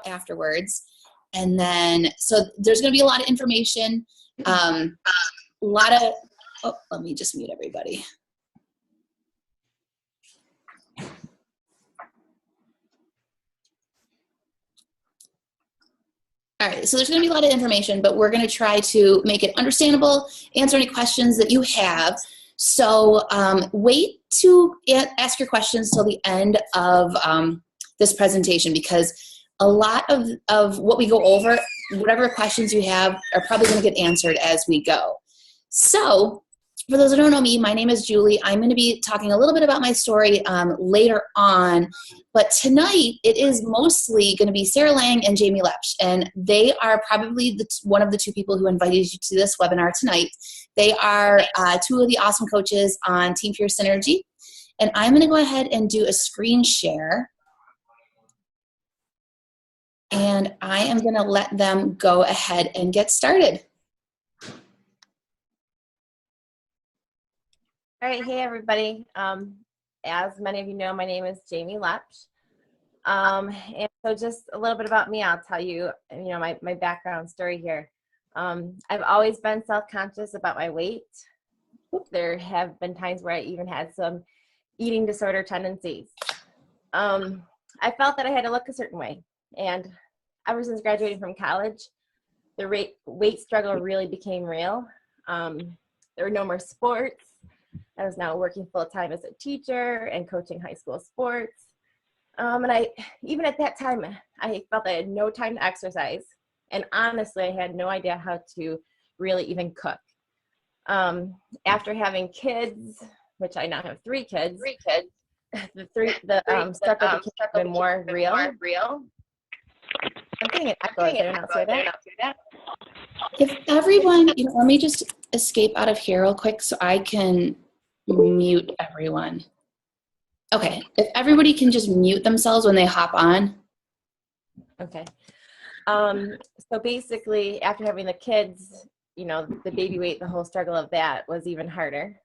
afterwards. And then, so there's going to be a lot of information, a lot of, oh, let me just mute everybody. All right, so there's going to be a lot of information, but we're going to try to make it understandable, answer any questions that you have. So wait to ask your questions till the end of this presentation, because a lot of what we go over, whatever questions you have, are probably going to get answered as we go. So for those who don't know me, my name is Julie. I'm going to be talking a little bit about my story later on, but tonight it is mostly going to be Sarah Lang and Jaime Lepsch, and they are probably one of the two people who invited you to this webinar tonight. They are two of the awesome coaches on Team Pure Synergy, and I'm going to go ahead and do a screen share, and I am going to let them go ahead and get started. All right, hey everybody. As many of you know, my name is Jaime Lepsch. And so just a little bit about me, I'll tell you, my background story here. I've always been self-conscious about my weight. There have been times where I even had some eating disorder tendencies. I felt that I had to look a certain way. And ever since graduating from college, the weight struggle really became real. There were no more sports. I was now working full-time as a teacher and coaching high school sports. And even at that time, I felt I had no time to exercise. And honestly, I had no idea how to really even cook. After having kids, which I now have three kids, the struggle became even more real. I'm getting an echo. Did I not say that? If everyone, let me just escape out of here real quick so I can mute everyone. Okay, if everybody can just mute themselves when they hop on. Okay. So basically, after having the kids, the baby weight, the whole struggle of that was even harder.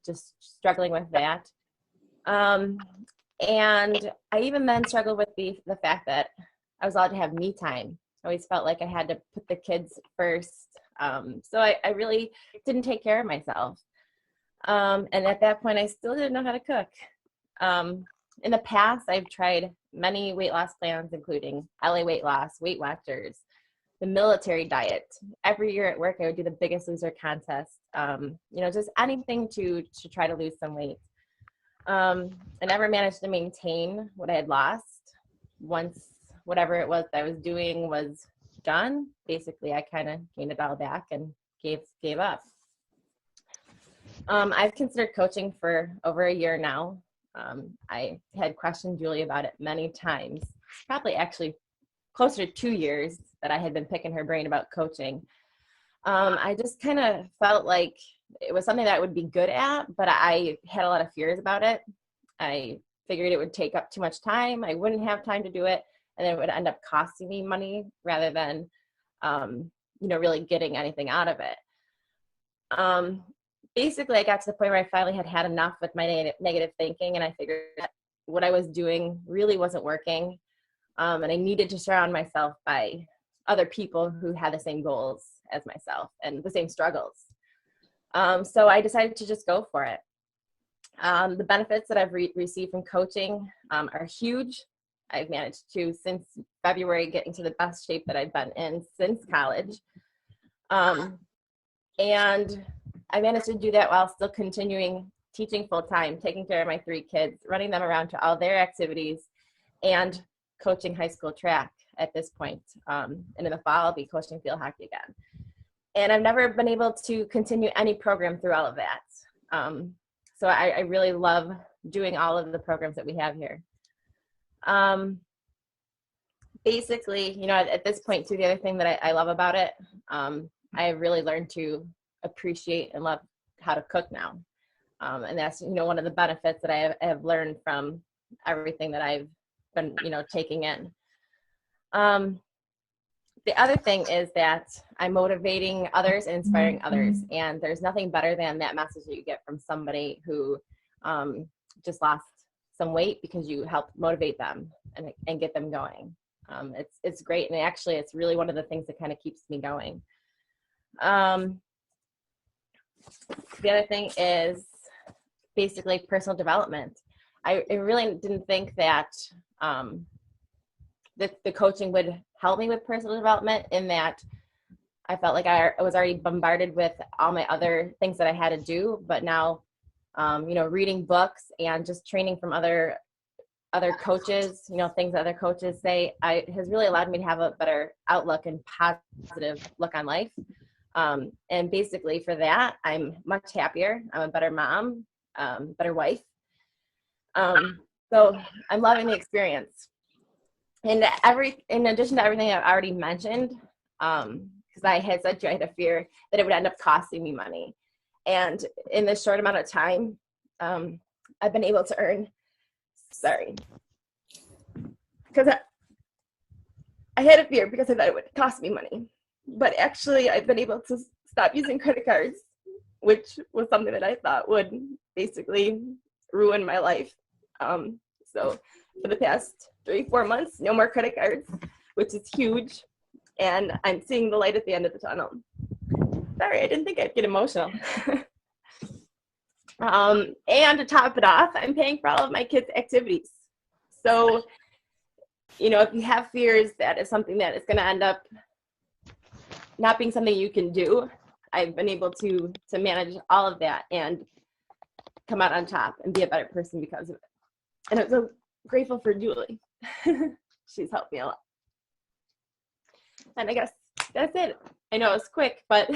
Just struggling with that. And I even then struggled with the fact that I was allowed to have me time. I always felt like I had to put the kids first. So I really didn't take care of myself. And at that point, I still didn't know how to cook. In the past, I've tried many weight loss plans, including LA Weight Loss, Weight Watchers, the military diet. Every year at work, I would do the Biggest Loser contest. Just anything to try to lose some weight. I never managed to maintain what I had lost. Once whatever it was that I was doing was done, basically I kind of gained it all back and gave up. I've considered coaching for over a year now. I had questioned Julie about it many times, probably actually closer to 2 years that I had been picking her brain about coaching. I just kind of felt like it was something that I would be good at, but I had a lot of fears about it. I figured it would take up too much time. I wouldn't have time to do it, and then it would end up costing me money rather than, really getting anything out of it. Basically, I got to the point where I finally had enough with my negative thinking, and I figured that what I was doing really wasn't working, and I needed to surround myself by other people who had the same goals as myself and the same struggles. So I decided to just go for it. The benefits that I've received from coaching are huge. I've managed to, since February, get into the best shape that I've been in since college. And I managed to do that while still continuing teaching full-time, taking care of my 3 kids, running them around to all their activities, and coaching high school track at this point. And in the fall, I'll be coaching field hockey again. And I've never been able to continue any program through all of that. So I really love doing all of the programs that we have here. Basically, at this point too, the other thing that I love about it, I really learned to appreciate and love how to cook now. And that's, one of the benefits that I have learned from everything that I've been, taking in. The other thing is that I'm motivating others and inspiring others. And there's nothing better than that message that you get from somebody who just lost some weight because you helped motivate them and get them going. It's great. And actually, it's really one of the things that kind of keeps me going. The other thing is basically personal development. I really didn't think that the coaching would help me with personal development, in that I felt like I was already bombarded with all my other things that I had to do. But now, reading books and just training from other coaches, things that other coaches say, has really allowed me to have a better outlook and positive look on life. And basically for that, I'm much happier. I'm a better mom, better wife. So I'm loving the experience. And in addition to everything I've already mentioned, because I had said to you, I had a fear that it would end up costing me money. And in this short amount of time, I've been able to earn, because I had a fear because I thought it would cost me money. But actually, I've been able to stop using credit cards, which was something that I thought would basically ruin my life. So for the past 3-4 months, no more credit cards, which is huge. And I'm seeing the light at the end of the tunnel. Sorry, I didn't think I'd get emotional. And to top it off, I'm paying for all of my kids' activities. So, if you have fears that is something that is going to end up not being something you can do, I've been able to manage all of that and come out on top and be a better person because of it. And I'm so grateful for Julie. She's helped me a lot. And I guess that's it. I know it's quick, but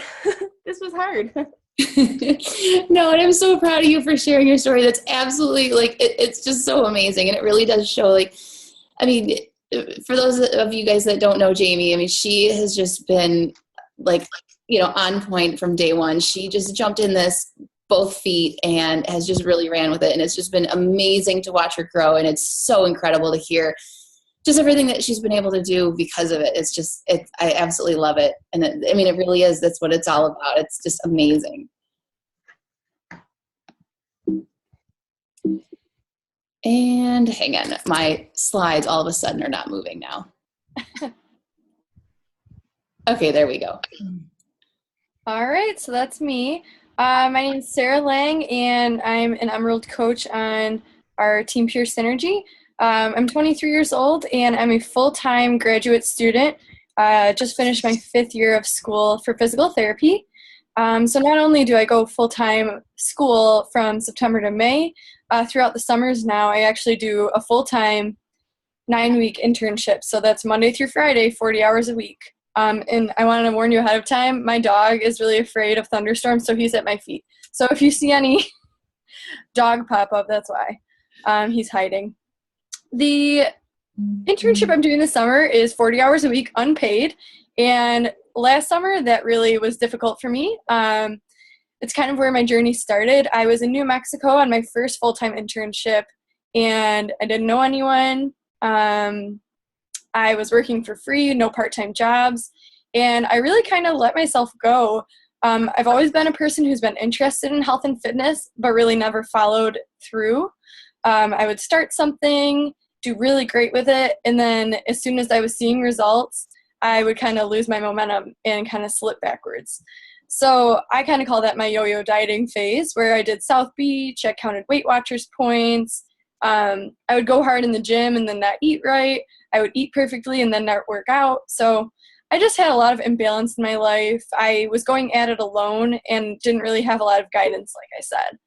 this was hard. No, and I'm so proud of you for sharing your story. That's absolutely, it's just so amazing. And it really does show, for those of you guys that don't know Jaime, she has just been on point from day one. She just jumped in this both feet and has just really ran with it. And it's just been amazing to watch her grow. And it's so incredible to hear just everything that she's been able to do because of it. I absolutely love it. And it really is. That's what it's all about. It's just amazing. And hang on, my slides all of a sudden are not moving now. Okay, there we go. All right, so that's me. My name is Sarah Lang, and I'm an Emerald coach on our Team Pure Synergy. I'm 23 years old, and I'm a full-time graduate student. Just finished my 5th year of school for physical therapy. So not only do I go full-time school from September to May, throughout the summers now, I actually do a full-time 9-week internship. So that's Monday through Friday, 40 hours a week. And I wanted to warn you ahead of time, my dog is really afraid of thunderstorms, so he's at my feet. So if you see any dog pop up, that's why. He's hiding. The internship I'm doing this summer is 40 hours a week, unpaid. And last summer, that really was difficult for me. It's kind of where my journey started. I was in New Mexico on my first full-time internship, and I didn't know anyone. I was working for free, no part-time jobs, and I really kind of let myself go. I've always been a person who's been interested in health and fitness, but really never followed through. I would start something, do really great with it, and then as soon as I was seeing results, I would kind of lose my momentum and kind of slip backwards. So I kind of call that my yo-yo dieting phase, where I did South Beach, I counted Weight Watchers points, I would go hard in the gym and then not eat right. I would eat perfectly and then not work out. So I just had a lot of imbalance in my life. I was going at it alone and didn't really have a lot of guidance, like I said.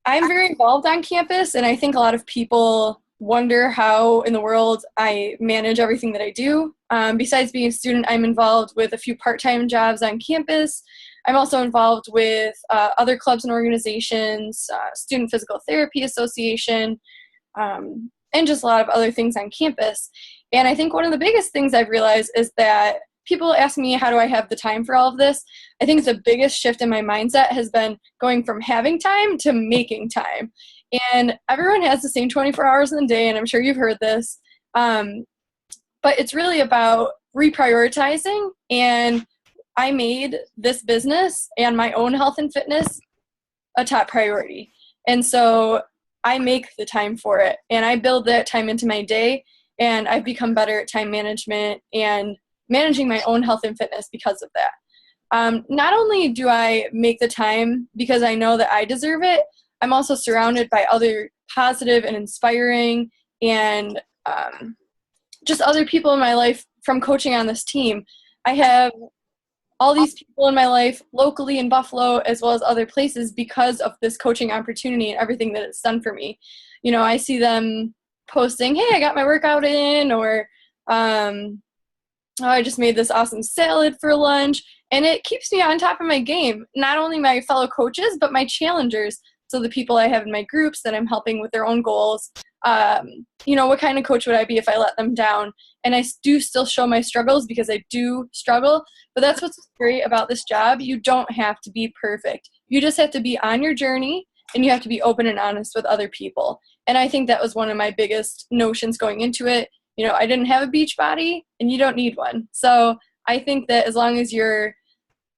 I'm very involved on campus, and I think a lot of people wonder how in the world I manage everything that I do. Besides being a student, I'm involved with a few part-time jobs on campus. I'm also involved with other clubs and organizations, Student Physical Therapy Association, and just a lot of other things on campus. And I think one of the biggest things I've realized is that people ask me, how do I have the time for all of this? I think the biggest shift in my mindset has been going from having time to making time. And everyone has the same 24 hours in a day, and I'm sure you've heard this. But it's really about reprioritizing, and I made this business and my own health and fitness a top priority. And so I make the time for it, and I build that time into my day. and I've become better at time management and managing my own health and fitness because of that. Not only do I make the time because I know that I deserve it, I'm also surrounded by other positive and inspiring and just other people in my life from coaching on this team. I have all these people in my life locally in Buffalo as well as other places because of this coaching opportunity and everything that it's done for me. You know, I see them posting, hey, I got my workout in, or oh, I just made this awesome salad for lunch. And it keeps me on top of my game, not only my fellow coaches, but my challengers. So the people I have in my groups that I'm helping with their own goals. You know, what kind of coach would I be if I let them down? And I do still show my struggles because I do struggle. But that's what's great about this job. You don't have to be perfect. You just have to be on your journey, and you have to be open and honest with other people. And I think that was one of my biggest notions going into it. You know, I didn't have a Beachbody, and you don't need one. So I think that as long as you're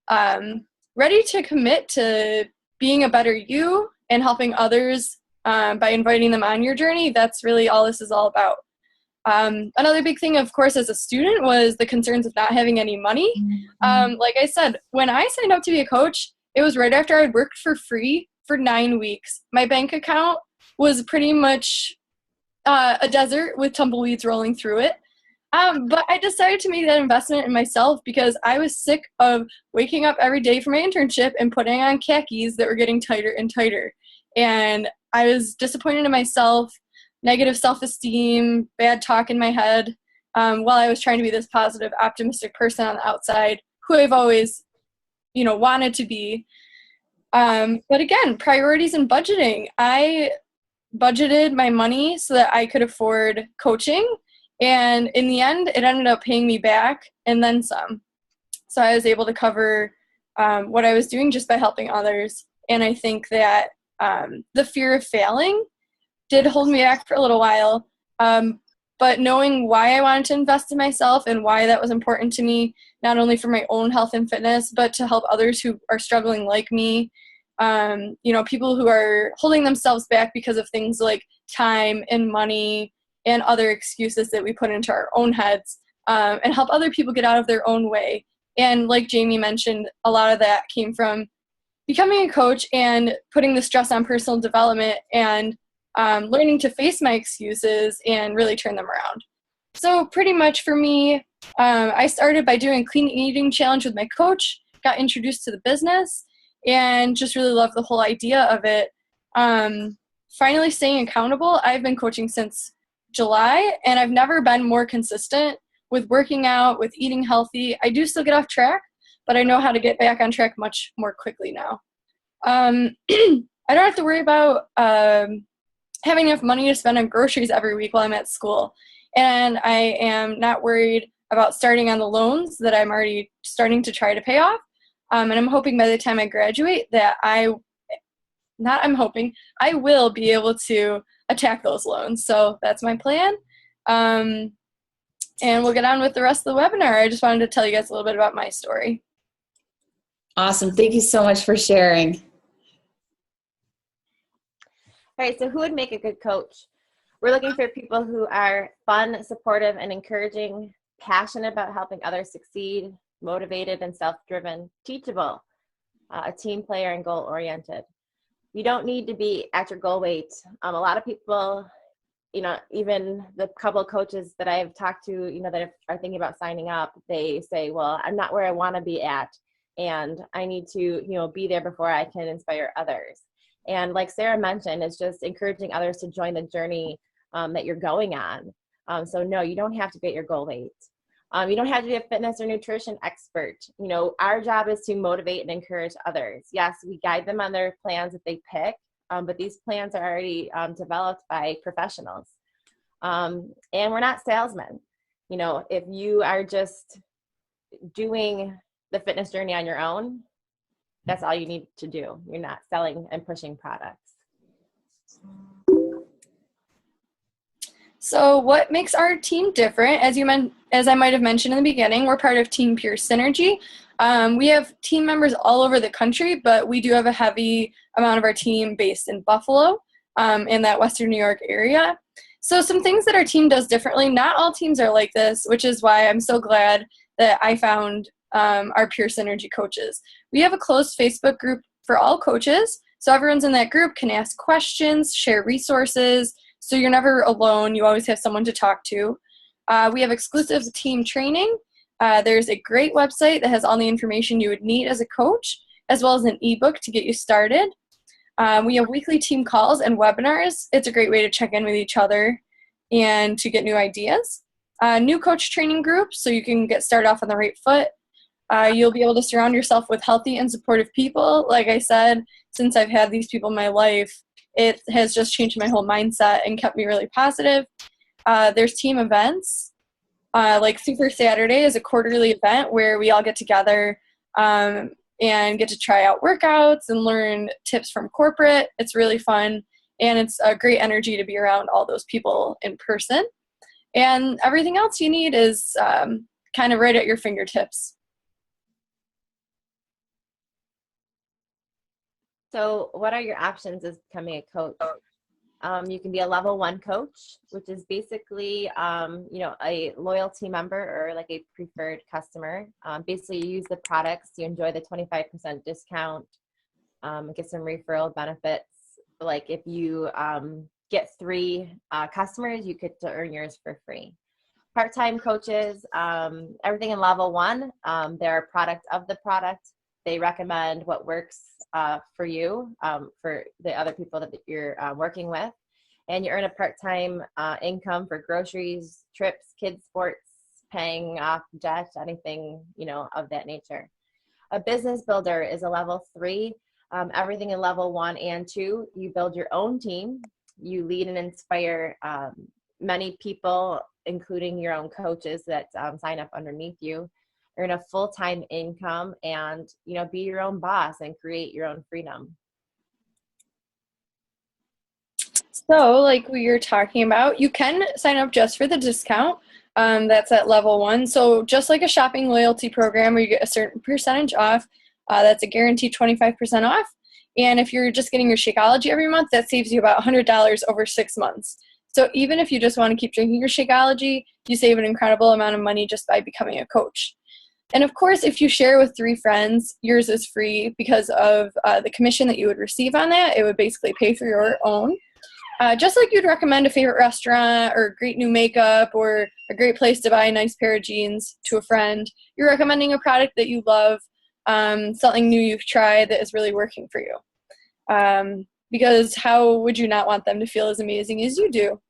ready to commit to being a better you and helping others by inviting them on your journey, that's really all this is all about. Another big thing, of course, as a student was the concerns of not having any money. Like I said, when I signed up to be a coach, it was right after I'd worked for free for 9 weeks. My bank account was pretty much a desert with tumbleweeds rolling through it. But I decided to make that investment in myself because I was sick of waking up every day for my internship and putting on khakis that were getting tighter and tighter. And I was disappointed in myself, negative self-esteem, bad talk in my head, while I was trying to be this positive, optimistic person on the outside who I've always, you know, wanted to be. But again, priorities and budgeting. I budgeted my money so that I could afford coaching. And in the end, it ended up paying me back and then some. So I was able to cover what I was doing just by helping others. And I think that the fear of failing did hold me back for a little while. But knowing why I wanted to invest in myself and why that was important to me, not only for my own health and fitness, but to help others who are struggling like me, you know, people who are holding themselves back because of things like time and money and other excuses that we put into our own heads, and help other people get out of their own way. And like Jaime mentioned, a lot of that came from becoming a coach and putting the stress on personal development and learning to face my excuses and really turn them around. So pretty much for me, I started by doing a clean eating challenge with my coach, got introduced to the business, and just really loved the whole idea of it. Finally staying accountable. I've been coaching since July, and I've never been more consistent with working out, with eating healthy. I do still get off track, but I know how to get back on track much more quickly now. I don't have to worry about having enough money to spend on groceries every week while I'm at school. And I am not worried about starting on the loans that I'm already starting to try to pay off. And I'm hoping by the time I graduate that I will be able to attack those loans. So that's my plan. And we'll get on with the rest of the webinar. I just wanted to tell you guys a little bit about my story. Awesome. Thank you so much for sharing. All right, so who would make a good coach? We're looking for people who are fun, supportive, and encouraging, passionate about helping others succeed, motivated and self-driven, teachable, a team player, and goal-oriented. You don't need to be at your goal weight. A lot of people, you know, even the couple of coaches that I've talked to, you know, that are thinking about signing up, they say, well, I'm not where I want to be at, and I need to, you know, be there before I can inspire others. And like Sarah mentioned, it's just encouraging others to join the journey that you're going on. So no, you don't have to be at your goal weight. You don't have to be a fitness or nutrition expert. You know, our job is to motivate and encourage others. Yes, we guide them on their plans that they pick, but these plans are already developed by professionals. And we're not salesmen. You know, if you are just doing the fitness journey on your own, that's all you need to do. You're not selling and pushing products. So what makes our team different? As I might have mentioned in the beginning, we're part of Team Pure Synergy. We have team members all over the country, but we do have a heavy amount of our team based in Buffalo, in that Western New York area. So some things that our team does differently, not all teams are like this, which is why I'm so glad that I found our Pure Synergy coaches. We have a closed Facebook group for all coaches. So everyone's in that group can ask questions, share resources. So you're never alone. You always have someone to talk to. We have exclusive team training. There's a great website that has all the information you would need as a coach, as well as an ebook to get you started. We have weekly team calls and webinars. It's a great way to check in with each other and to get new ideas. New coach training groups, so you can get started off on the right foot. You'll be able to surround yourself with healthy and supportive people. Like I said, since I've had these people in my life, it has just changed my whole mindset and kept me really positive. There's team events. Like Super Saturday is a quarterly event where we all get together and get to try out workouts and learn tips from corporate. It's really fun, and it's a great energy to be around all those people in person. And everything else you need is kind of right at your fingertips. So what are your options as becoming a coach? You can be a level 1 coach, which is basically, a loyalty member or like a preferred customer. Basically, you use the products, you enjoy the 25% discount, get some referral benefits. Like if you get 3 customers, you get to earn yours for free. Part-time coaches, everything in level 1, they're a product of the product. They recommend what works for you, for the other people that you're working with. And you earn a part-time income for groceries, trips, kids' sports, paying off debt, anything, of that nature. A business builder is a level 3. Everything in level 1 and 2, you build your own team. You lead and inspire many people, including your own coaches that sign up underneath you. Earn a full-time income and, be your own boss and create your own freedom. So like we were talking about, you can sign up just for the discount. That's at level 1. So just like a shopping loyalty program where you get a certain percentage off, that's a guaranteed 25% off. And if you're just getting your Shakeology every month, that saves you about $100 over 6 months. So even if you just want to keep drinking your Shakeology, you save an incredible amount of money just by becoming a coach. And of course, if you share with 3 friends, yours is free because of the commission that you would receive on that. It would basically pay for your own. Just like you'd recommend a favorite restaurant or great new makeup or a great place to buy a nice pair of jeans to a friend, you're recommending a product that you love, something new you've tried that is really working for you. Because how would you not want them to feel as amazing as you do?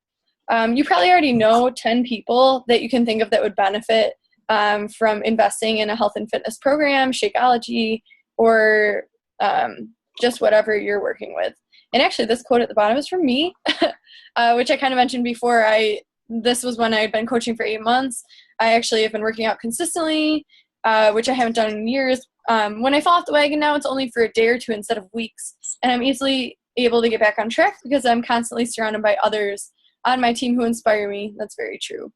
You probably already know 10 people that you can think of that would benefit from investing in a health and fitness program, Shakeology, or just whatever you're working with. And actually, this quote at the bottom is from me, which I kind of mentioned before. This was when I had been coaching for 8 months. I actually have been working out consistently, which I haven't done in years. When I fall off the wagon now, it's only for a day or 2 instead of weeks. And I'm easily able to get back on track because I'm constantly surrounded by others on my team who inspire me. That's very true.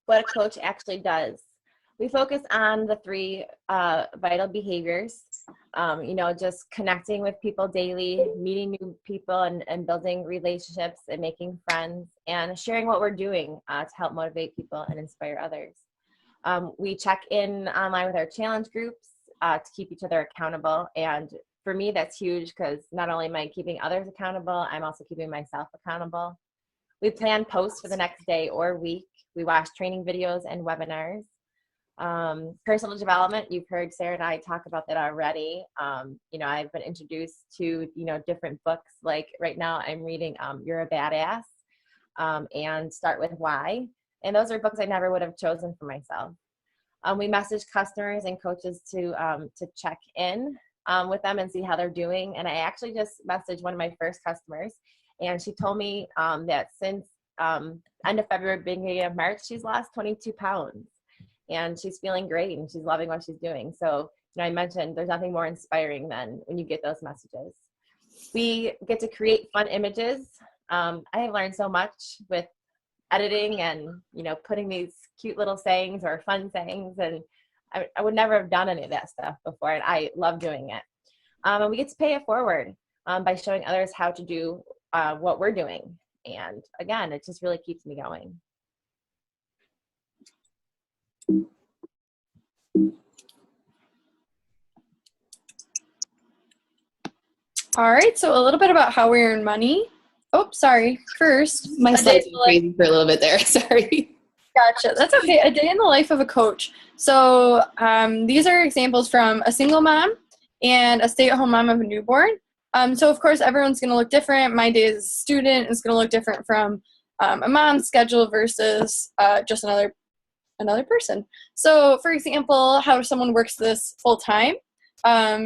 What a coach actually does. We focus on the 3 vital behaviors, just connecting with people daily, meeting new people and building relationships and making friends and sharing what we're doing to help motivate people and inspire others. We check in online with our challenge groups to keep each other accountable. And for me, that's huge because not only am I keeping others accountable, I'm also keeping myself accountable. We plan posts for the next day or week. We watch training videos and webinars. Personal development, you've heard Sarah and I talk about that already. I've been introduced to, different books. Like right now I'm reading You're a Badass and Start With Why. And those are books I never would have chosen for myself. We message customers and coaches to check in with them and see how they're doing. And I actually just messaged one of my first customers, and she told me that since end of February, beginning of March, she's lost 22 pounds. And she's feeling great and she's loving what she's doing. So, I mentioned there's nothing more inspiring than when you get those messages. We get to create fun images. I have learned so much with editing and, putting these cute little sayings or fun sayings. And I would never have done any of that stuff before. And I love doing it. And we get to pay it forward. by showing others how to do what we're doing. And again, it just really keeps me going. All right, so a little bit about how we earn money. Oh, sorry. First, My slides were crazy for a little bit there. Sorry. Gotcha. That's okay. A day in the life of a coach. So these are examples from a single mom and a stay-at-home mom of a newborn. So, of course, everyone's going to look different. My day as a student is going to look different from a mom's schedule versus just another person. So, for example, how someone works this full-time.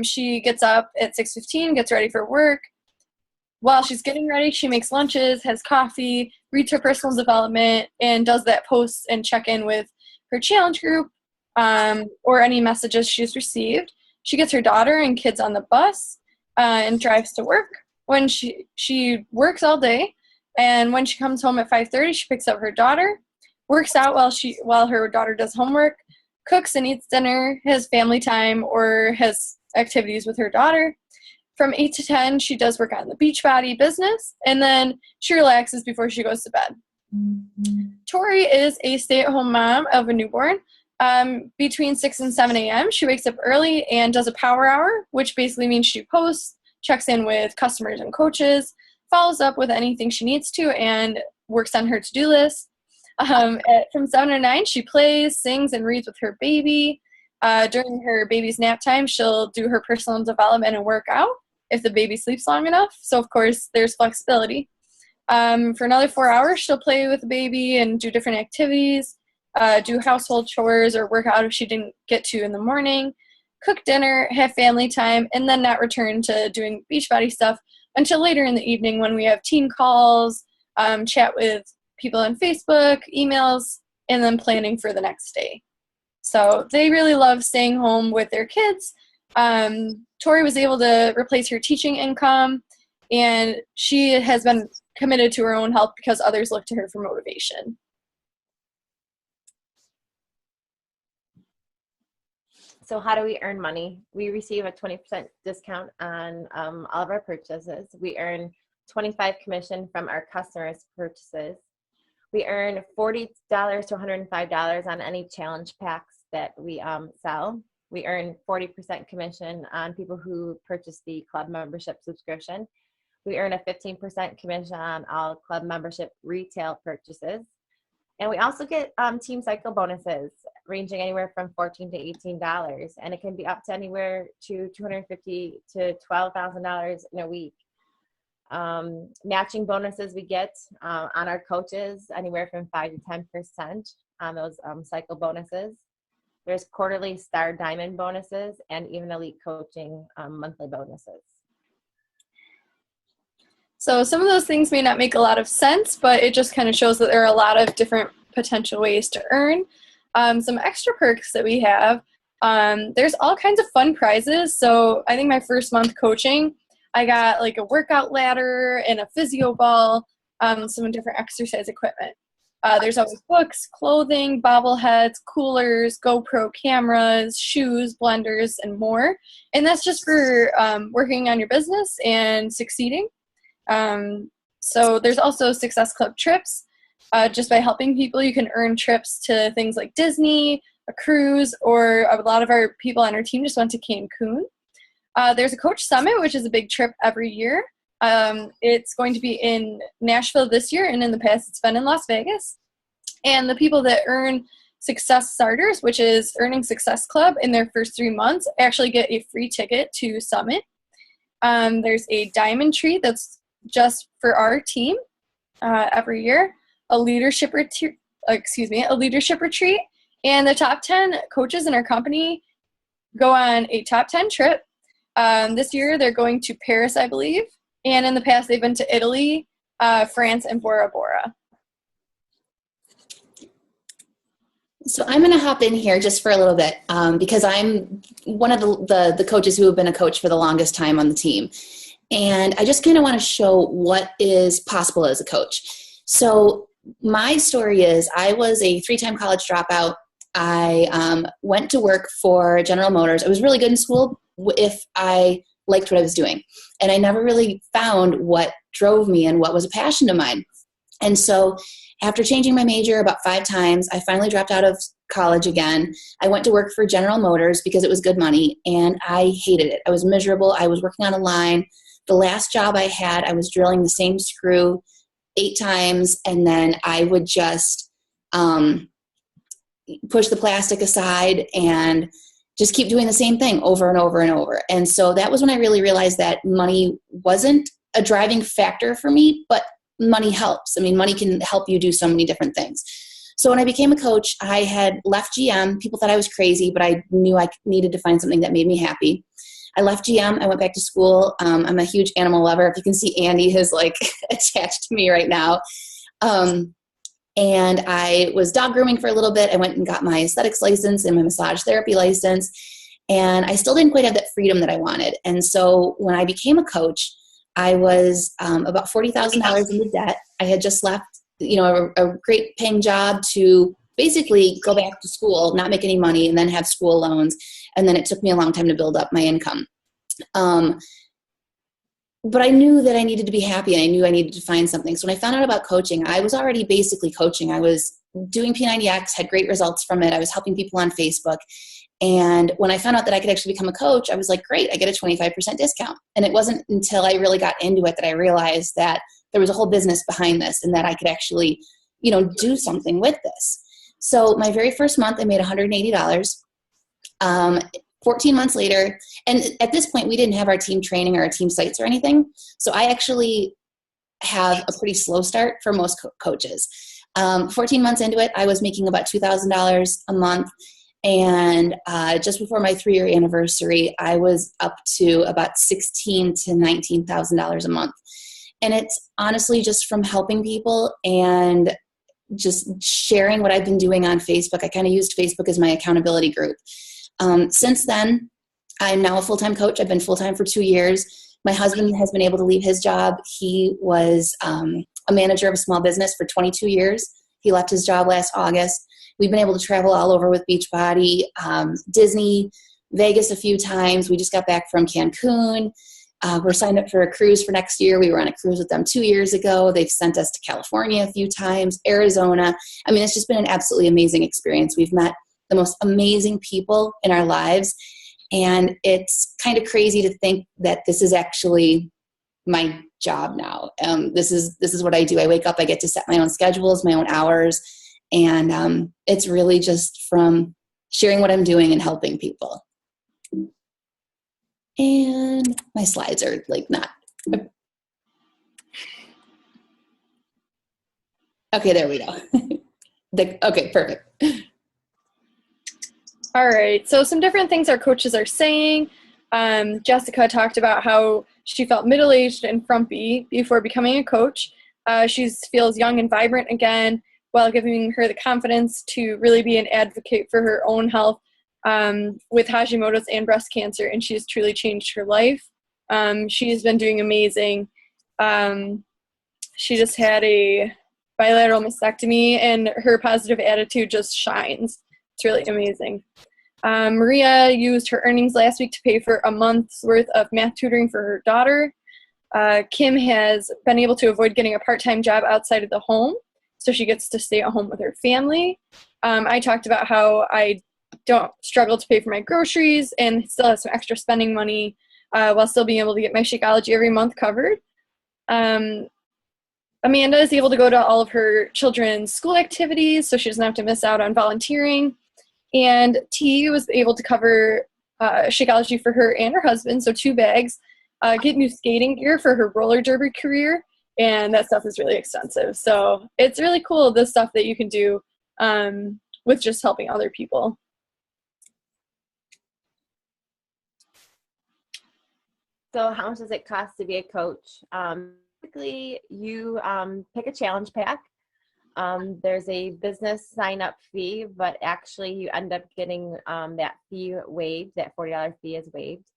She gets up at 6:15, gets ready for work. While she's getting ready, she makes lunches, has coffee, reads her personal development, and does that post and check-in with her challenge group or any messages she's received. She gets her daughter and kids on the bus and drives to work. When she works all day, and when she comes home at 5:30, she picks up her daughter, works out while her daughter does homework, cooks and eats dinner, has family time, or has activities with her daughter. From 8 to 10, she does work on the Beachbody business, and then she relaxes before she goes to bed. Tori is a stay-at-home mom of a newborn. Between 6 and 7 a.m., she wakes up early and does a power hour, which basically means she posts, checks in with customers and coaches, follows up with anything she needs to, and works on her to-do list. From 7 to 9, she plays, sings, and reads with her baby. During her baby's nap time, she'll do her personal development and work out if the baby sleeps long enough. So, of course, there's flexibility. For another 4 hours, she'll play with the baby and do different activities, do household chores or work out if she didn't get to in the morning, cook dinner, have family time, and then not return to doing Beachbody stuff until later in the evening when we have team calls, chat with people on Facebook, emails, and then planning for the next day. So they really love staying home with their kids. Tori was able to replace her teaching income, and she has been committed to her own health because others look to her for motivation. So how do we earn money? We receive a 20% discount on all of our purchases. We earn 25 commission from our customers' purchases. We earn $40 to $105 on any challenge packs that we sell. We earn 40% commission on people who purchase the club membership subscription. We earn a 15% commission on all club membership retail purchases. And we also get team cycle bonuses ranging anywhere from $14 to $18. And it can be up to anywhere to $250 to $12,000 in a week. Matching bonuses we get on our coaches, anywhere from 5 to 10% on those cycle bonuses. There's quarterly star diamond bonuses and even elite coaching monthly bonuses. So some of those things may not make a lot of sense, but it just kind of shows that there are a lot of different potential ways to earn. Some extra perks that we have, there's all kinds of fun prizes. So I think my first month coaching, I got like a workout ladder and a physio ball, some different exercise equipment. There's always books, clothing, bobbleheads, coolers, GoPro cameras, shoes, blenders, and more. And that's just for working on your business and succeeding. So there's also Success Club trips. Just by helping people, you can earn trips to things like Disney, a cruise, or a lot of our people on our team just went to Cancun. There's a Coach Summit, which is a big trip every year. It's going to be in Nashville this year, and in the past it's been in Las Vegas. And the people that earn Success Starters, which is Earning Success Club, in their first 3 months actually get a free ticket to Summit. There's a diamond tree that's just for our team every year, a leadership retreat, and the top 10 coaches in our company go on a top 10 trip. This year they're going to Paris, I believe, and in the past they've been to Italy, France, and Bora Bora. So I'm going to hop in here just for a little bit because I'm one of the coaches who have been a coach for the longest time on the team. And I just kind of want to show what is possible as a coach. So my story is I was a 3-time college dropout. I went to work for General Motors. I was really good in school if I liked what I was doing. And I never really found what drove me and what was a passion of mine. And so after changing my major about 5 times, I finally dropped out of college again. I went to work for General Motors because it was good money, and I hated it. I was miserable. I was working on a line. The last job I had, I was drilling the same screw 8 times, and then I would just push the plastic aside and just keep doing the same thing over and over and over. And so that was when I really realized that money wasn't a driving factor for me, but money helps. I mean, money can help you do so many different things. So when I became a coach, I had left GM. People thought I was crazy, but I knew I needed to find something that made me happy. I left GM. I went back to school. I'm a huge animal lover. If you can see, Andy is like attached to me right now. And I was dog grooming for a little bit. I went and got my aesthetics license and my massage therapy license. And I still didn't quite have that freedom that I wanted. And so when I became a coach, I was about $40,000 into debt. I had just left, a great paying job to basically go back to school, not make any money, and then have school loans. And then it took me a long time to build up my income. But I knew that I needed to be happy, and I knew I needed to find something. So when I found out about coaching, I was already basically coaching. I was doing P90X, had great results from it. I was helping people on Facebook. And when I found out that I could actually become a coach, I was like, great, I get a 25% discount. And it wasn't until I really got into it that I realized that there was a whole business behind this and that I could actually, do something with this. So my very first month, I made $180. 14 months later, and at this point, we didn't have our team training or our team sites or anything. So I actually have a pretty slow start for most coaches. 14 months into it, I was making about $2,000 a month. And just before my 3-year anniversary, I was up to about $16,000 to $19,000 a month. And it's honestly just from helping people and just sharing what I've been doing on Facebook. I kind of used Facebook as my accountability group. Since then, I'm now a full-time coach. I've been full-time for 2 years. My husband has been able to leave his job. He was a manager of a small business for 22 years. He left his job last August. We've been able to travel all over with Beachbody, Disney, Vegas a few times. We just got back from Cancun. We're signed up for a cruise for next year. We were on a cruise with them 2 years ago. They've sent us to California a few times, Arizona. I mean, it's just been an absolutely amazing experience. We've met the most amazing people in our lives. And it's kind of crazy to think that this is actually my job now. This is what I do. I wake up, I get to set my own schedules, my own hours. And it's really just from sharing what I'm doing and helping people. And my slides are like not. Okay, there we go. Okay, perfect. All right, so some different things our coaches are saying. Jessica talked about how she felt middle-aged and frumpy before becoming a coach. She feels young and vibrant again, while giving her the confidence to really be an advocate for her own health with Hashimoto's and breast cancer, and she's truly changed her life. She's been doing amazing. She just had a bilateral mastectomy, and her positive attitude just shines. It's really amazing. Maria used her earnings last week to pay for a month's worth of math tutoring for her daughter. Kim has been able to avoid getting a part-time job outside of the home, so she gets to stay at home with her family. I talked about how I don't struggle to pay for my groceries and still have some extra spending money while still being able to get my Shakeology every month covered. Amanda is able to go to all of her children's school activities, so she doesn't have to miss out on volunteering. And T was able to cover Shakeology for her and her husband, so 2 bags, get new skating gear for her roller derby career, and that stuff is really expensive. So it's really cool, the stuff that you can do with just helping other people. So how much does it cost to be a coach? Typically, you pick a challenge pack. There's a business sign-up fee, but actually you end up getting that fee waived. That $40 fee is waived.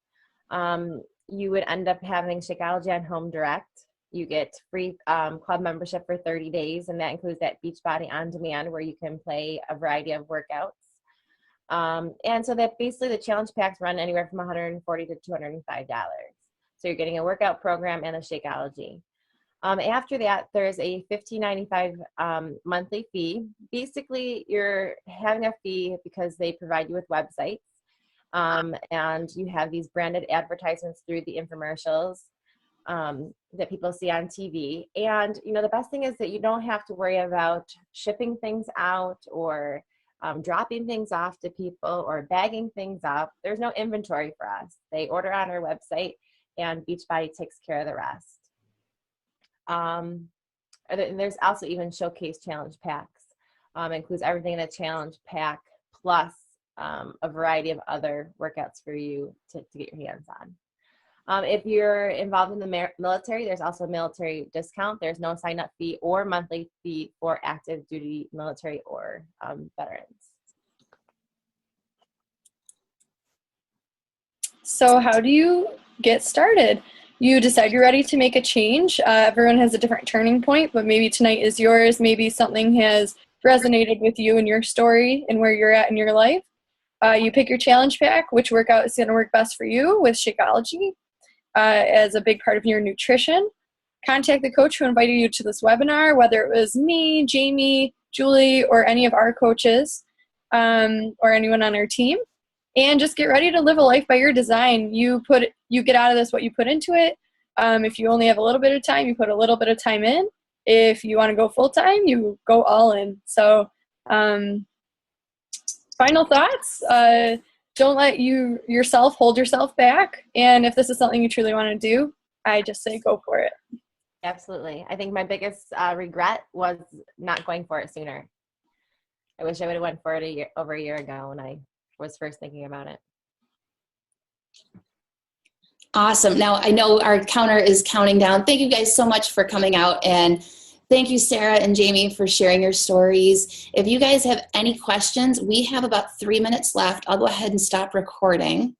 You would end up having Shakeology on Home Direct. You get free club membership for 30 days, and that includes that Beachbody On Demand where you can play a variety of workouts. And so that basically the challenge packs run anywhere from $140 to $205. So you're getting a workout program and a Shakeology. After that, there's a $15.95 monthly fee. Basically, you're having a fee because they provide you with websites, and you have these branded advertisements through the infomercials that people see on TV. And, you know, the best thing is that you don't have to worry about shipping things out or dropping things off to people or bagging things up. There's no inventory for us. They order on our website, and Beachbody takes care of the rest. And there's also even showcase challenge packs. Includes everything in a challenge pack plus a variety of other workouts for you to get your hands on. If you're involved in the military, there's also a military discount. There's no sign-up fee or monthly fee for active duty military or veterans. So how do you get started? You decide you're ready to make a change. Everyone has a different turning point, but maybe tonight is yours. Maybe something has resonated with you and your story and where you're at in your life. You pick your challenge pack, which workout is going to work best for you with Shakeology as a big part of your nutrition. Contact the coach who invited you to this webinar, whether it was me, Jaime, Julie, or any of our coaches or anyone on our team. And just get ready to live a life by your design. You get out of this what you put into it. If you only have a little bit of time, you put a little bit of time in. If you want to go full time, you go all in. So final thoughts, don't let yourself hold yourself back. And if this is something you truly want to do, I just say go for it. Absolutely. I think my biggest regret was not going for it sooner. I wish I would have went for it over a year ago when I was first thinking about it. Awesome. Now I know our counter is counting down. Thank you guys so much for coming out, and thank you, Sarah and Jaime, for sharing your stories. If you guys have any questions, we have about 3 minutes left. I'll go ahead and stop recording.